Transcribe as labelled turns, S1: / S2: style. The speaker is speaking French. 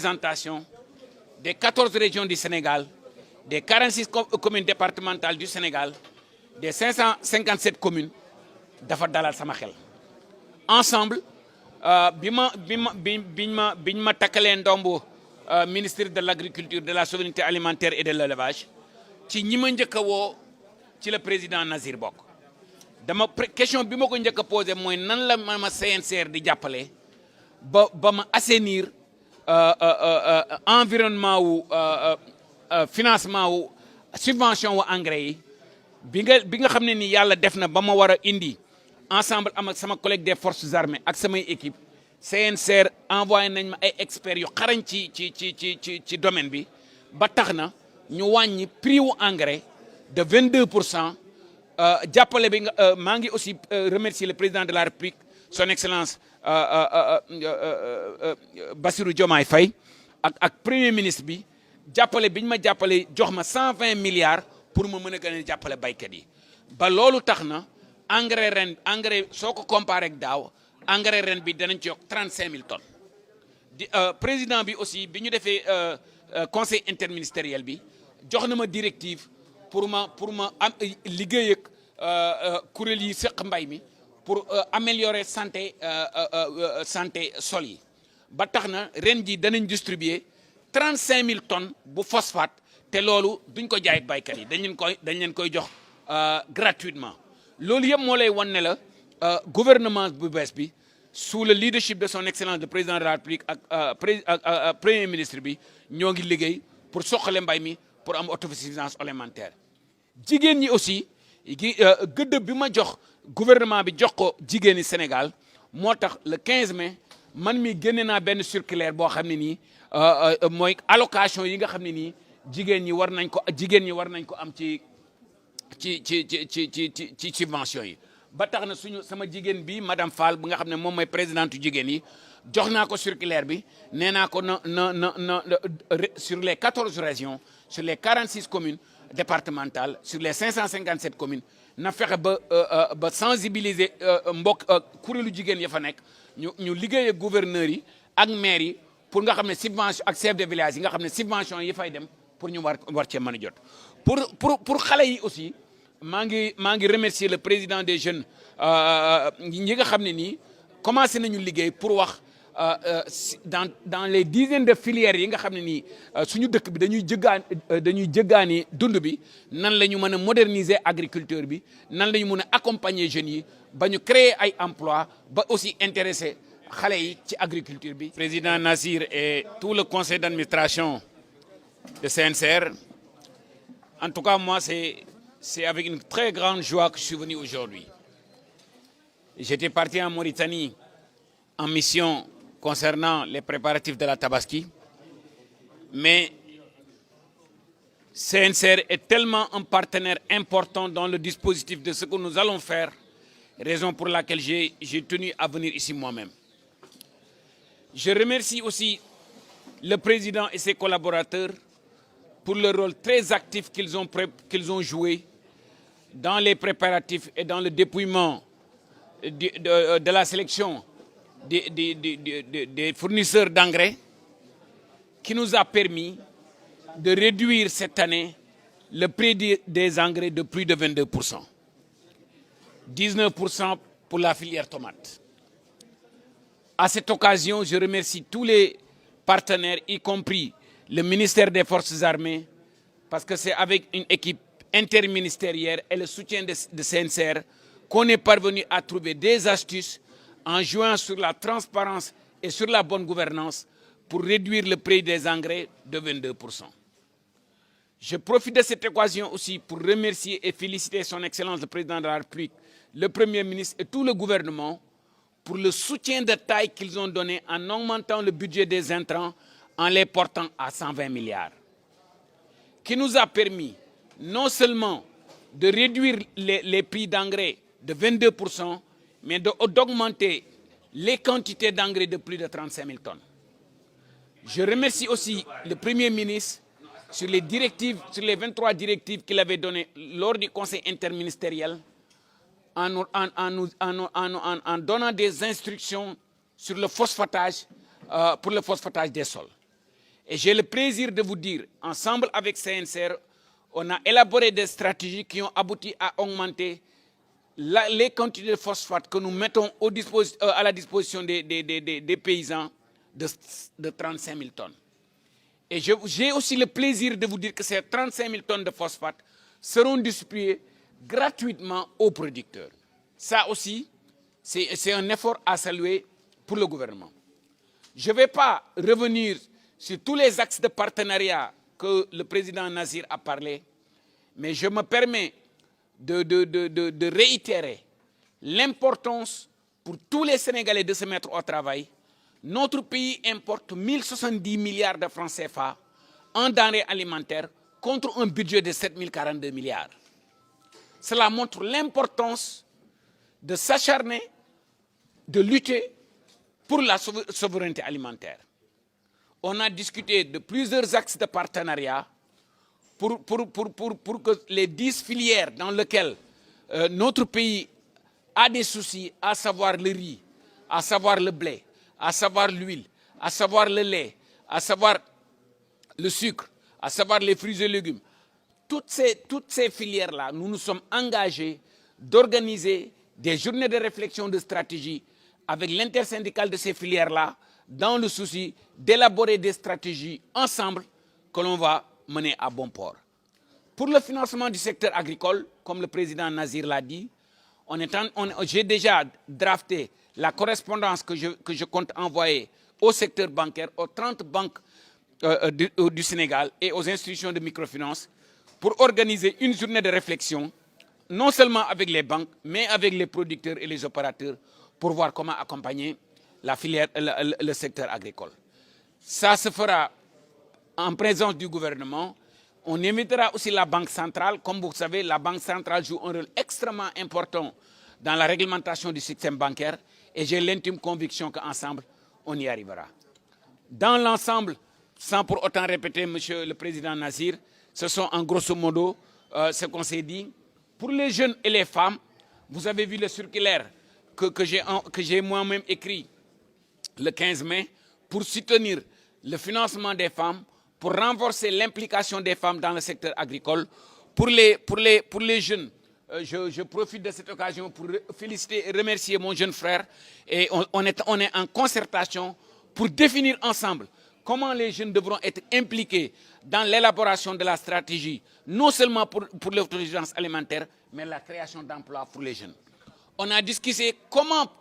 S1: Présentation des 14 régions du Sénégal, des 46 communes départementales du Sénégal, des 557 communes dafa dalal sama xel. Ensemble biñ ma takkalee ndombo ministre de l'agriculture, de la souveraineté alimentaire et de l'élevage ci ñi ma njëkk a woo ci le président Nazir bokk. Question bi ma ko njëkk a posé mooy nan la ma CNCR di jàppale ba ma assainir environnement wu financement wu subvention wu engrais yi bi nga xam ne ni yàlla def na ba ma war a indi ensemble am ak sama collègue des forces armées ak samay équipe CNCR envoyé nañ ma ay experts yu xarañ ci domaine bi ba tax na ñu wàññi prix wu engrais de 22%. Jàppale bi nga maa ngi aussi remercier le président de la République son excellence Bassirou Diomaye Faye ak premier ministre bi jàppale biñ ma jàppale jox ma 120 milliards pour ma mën a gën a jàppale baykat yi ba loolu tax na engrais soo ko comparé ak daaw engrais ren bi danañ ci yokk 35 000 tonnes président bi aussi bi ñu defee conseil interministériel bi jox na ma directive pour ma am liggéey ak kuréel yi seq mbay mi pour améliorer santé sol yi ba tax na ren ji danañ distribuer 35 000 tonnes bu phosphate te loolu duñ ko jaay ak baykat yi dañ leen koy jox gratuitement. Loolu yëpp moo lay wan ne la gouvernement bu bees bi sous le leadership de son excellence le président de la République ak premier ministre bi ñoo ngi liggéey pour soqale mbay mi pour am autosuffisance alimentaire. Jigéen ñi aussi gëdd bi ma jox gouvernement bi jox ko jigéeni Sénégal moo tax le 15 mai man mi génne naa benn circulaire boo xam ne nii mooy allocation yi nga xam ne nii jigéen ñi war nañ ko am ci subvention yi. Ba tax na sama jigéen bi madame Fall bi nga xam ne moom mooy présidente jigéen yi jox naa ko circulaire bi nee naa ko sur les 14 régions sur les 46 communes départementales sur les 557 communes na fexe ba sensibiliser kuréelu jigéen ya fa nekk ñu liggéey ak gouverneurs yi ak maires yi pour nga xam ne subvention ak chef de village yi nga xam ne subvention yi fay dem pour ñu war cee mën a jot. pour xale yi aussi maa ngi remercier le président des jeunes ñi nga xam ne nii commencé nañu liggéey pour wax dans les dizaines de filières yi nga xam ne nii suñu dëkk bi dañuy jëggaani dund bi nan la ñu mën a moderniser agriculture bi nan la ñu mën a accompagner jeunes yi ba ñu créer ay emplois ba aussi intéresser xale yi ci agriculture bi. Président Nazir et tout le conseil d'administration de CNCR, en tout cas moi c'est avec une très grande joie que je suis venu aujourd'hui. J'étais parti en Mauritanie en mission concernant les préparatifs de la Tabaski, mais CNCR est tellement un partenaire important dans le dispositif de ce que nous allons faire, raison pour laquelle j'ai tenu à venir ici moi-même. Je remercie aussi le président et ses collaborateurs pour le rôle très actif qu'ils ont joué dans les préparatifs et dans le dépouillement de la sélection des fournisseurs d'engrais, qui nous a permis de réduire cette année le prix des engrais de plus de 22%. 19% pour la filière tomate. À cette occasion, je remercie tous les partenaires, y compris le ministère des Forces armées, parce que c'est avec une équipe interministérielle et le soutien de CNCR qu'on est parvenu à trouver des astuces en jouant sur la transparence et sur la bonne gouvernance pour réduire le prix des engrais de 22%. Je profite de cette occasion aussi pour remercier et féliciter son Excellence le Président de la République, le Premier ministre et tout le gouvernement pour le soutien de taille qu'ils ont donné en augmentant le budget des intrants en les portant à 120 milliards, qui nous a permis non seulement de réduire les prix d'engrais de 22%, mais d'augmenter les quantités d'engrais de plus de 35 000 tonnes. Je remercie aussi le Premier ministre sur les 23 directives qu'il avait données lors du Conseil interministériel en donnant des instructions sur le phosphatage, pour le phosphatage des sols. Et j'ai le plaisir de vous dire, ensemble avec CNCR, on a élaboré des stratégies qui ont abouti à augmenter les quantités de phosphate que nous mettons à la disposition des paysans de 35 000 tonnes. Et j'ai aussi le plaisir de vous dire que ces 35 000 tonnes de phosphate seront distribuées gratuitement aux producteurs. Ça aussi, c'est un effort à saluer pour le gouvernement. Je ne vais pas revenir sur tous les axes de partenariat que le président Nazir a parlé, mais je me permets de réitérer l'importance pour tous les Sénégalais de se mettre au travail. Notre pays importe 1070 milliards de francs CFA en denrées alimentaires contre un budget de 7042 milliards. Cela montre l'importance de s'acharner, de lutter pour la souveraineté alimentaire. On a discuté de plusieurs axes de partenariat pour que les 10 filières dans lesquelles notre pays a des soucis, à savoir le riz, à savoir le blé, à savoir l'huile, à savoir le lait, à savoir le sucre, à savoir les fruits et légumes. Toutes ces filières-là, nous nous sommes engagés d'organiser des journées de réflexion de stratégie avec l'intersyndicale de ces filières-là dans le souci d'élaborer des stratégies ensemble que l'on va mener à bon port. Pour le financement du secteur agricole, comme le président Nazir l'a dit, j'ai déjà drafté la correspondance que je compte envoyer au secteur bancaire, aux 30 banques du Sénégal et aux institutions de microfinance pour organiser une journée de réflexion, non seulement avec les banques, mais avec les producteurs et les opérateurs pour voir comment accompagner la filière, le secteur agricole. Ça se fera en présence du gouvernement. On invitera aussi la Banque centrale. Comme vous savez, la Banque centrale joue un rôle extrêmement important dans la réglementation du système bancaire et j'ai l'intime conviction qu'ensemble, on y arrivera. Dans l'ensemble, sans pour autant répéter, Monsieur le Président Nazir, ce sont en grosso modo ce qu'on s'est dit. Pour les jeunes et les femmes, vous avez vu le circulaire que j'ai moi-même écrit le 15 mai pour soutenir le financement des femmes, pour renforcer l'implication des femmes dans le secteur agricole. Pour les jeunes, je profite de cette occasion pour féliciter et remercier mon jeune frère. Et on est en concertation pour définir ensemble comment les jeunes devront être impliqués dans l'élaboration de la stratégie, non seulement pour l'autosuffisance alimentaire, mais la création d'emplois pour les jeunes. On a discuté comment